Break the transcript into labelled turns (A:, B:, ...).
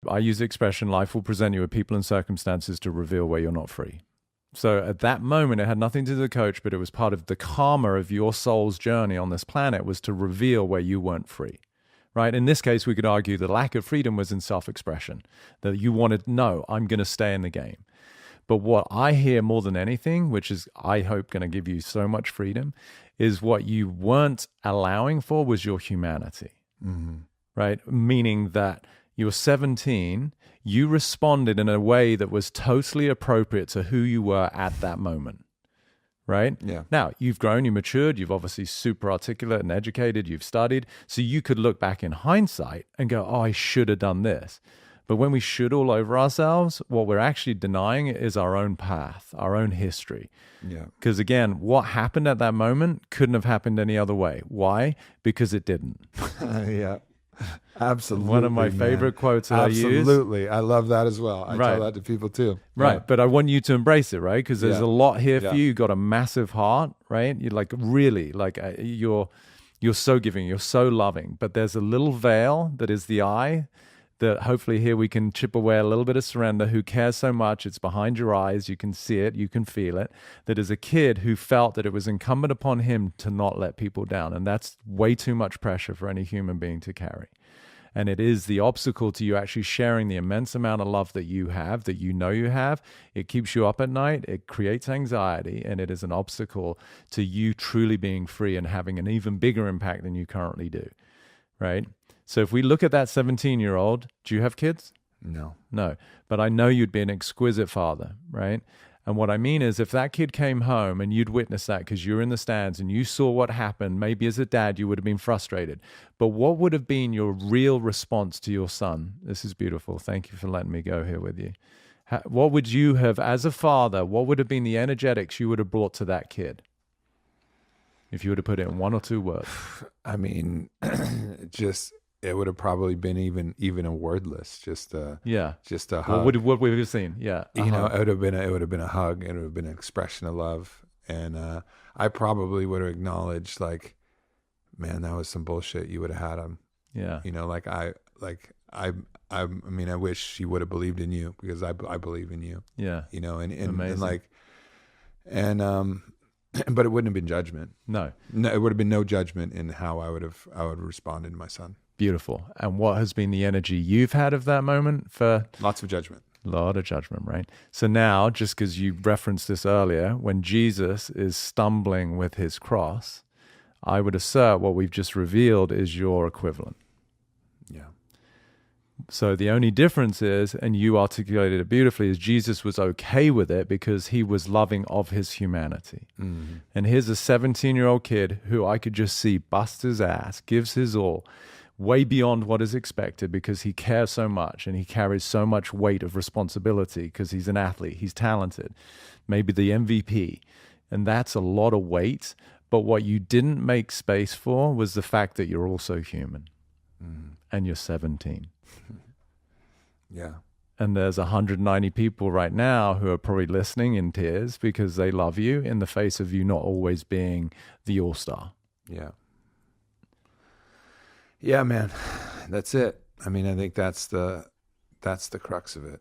A: I use the expression, life will present you with people and circumstances to reveal where you're not free. So at that moment, it had nothing to do with the coach, but it was part of the karma of your soul's journey on this planet was to reveal where you weren't free, right? In this case, we could argue the lack of freedom was in self-expression, that you wanted, no, I'm going to stay in the game. But what I hear more than anything, which is, I hope, going to give you so much freedom, is what you weren't allowing for was your humanity, right? Meaning that you were 17, you responded in a way that was totally appropriate to who you were at that moment, right?
B: Yeah.
A: Now, you've grown, you matured, you've obviously super articulate and educated, you've studied, so you could look back in hindsight and go, oh, I should have done this. But when we should all over ourselves, what we're actually denying is our own path, our own history.
B: Yeah.
A: Because again, what happened at that moment couldn't have happened any other way. Why? Because it didn't.
B: Yeah. Absolutely.
A: One of my favorite quotes that I use.
B: Absolutely. I love that as well. I tell that to people too.
A: Right.
B: Yeah.
A: But I want you to embrace it, right? Because there's a lot here for you. You've got a massive heart, right? You're like really, like you're so giving, you're so loving. But there's a little veil that is the eye that hopefully here we can chip away a little bit of surrender. Who cares so much? It's behind your eyes. You can see it. You can feel it. That is a kid who felt that it was incumbent upon him to not let people down. And that's way too much pressure for any human being to carry. And it is the obstacle to you actually sharing the immense amount of love that you have, that you know you have. It keeps you up at night. It creates anxiety. And it is an obstacle to you truly being free and having an even bigger impact than you currently do, right? So if we look at that 17-year-old, do you have kids?
B: No.
A: No. But I know you'd be an exquisite father, right? And what I mean is if that kid came home and you'd witnessed that because you were in the stands and you saw what happened, maybe as a dad, you would have been frustrated. But what would have been your real response to your son? This is beautiful. Thank you for letting me go here with you. What would you have, as a father, what would have been the energetics you would have brought to that kid? If you were to put it in one or two words.
B: I mean, it would have probably been even a wordless, just a hug.
A: What would we have seen? Yeah,
B: it would have been a hug. It would have been an expression of love, and I probably would have acknowledged, like, man, that was some bullshit. You would have had him.
A: Yeah,
B: I mean, I wish she would have believed in you because I believe in you.
A: Yeah,
B: but it wouldn't have been judgment.
A: No,
B: it would have been no judgment in how I would have responded to my son.
A: Beautiful. And what has been the energy you've had of that moment? For
B: lots of judgment.
A: A lot of judgment, right? So now, just because you referenced this earlier, when Jesus is stumbling with his cross, I would assert what we've just revealed is your equivalent.
B: Yeah.
A: So the only difference is, and you articulated it beautifully, is Jesus was okay with it because he was loving of his humanity. Mm-hmm. And here's a 17-year-old kid who I could just see bust his ass, gives his all, way beyond what is expected because he cares so much and he carries so much weight of responsibility because he's an athlete, he's talented, maybe the MVP. And that's a lot of weight. But what you didn't make space for was the fact that you're also human and you're 17.
B: Yeah.
A: And there's 190 people right now who are probably listening in tears because they love you in the face of you not always being the all-star.
B: Yeah. Yeah, man, that's it. I mean, I think that's the crux of it.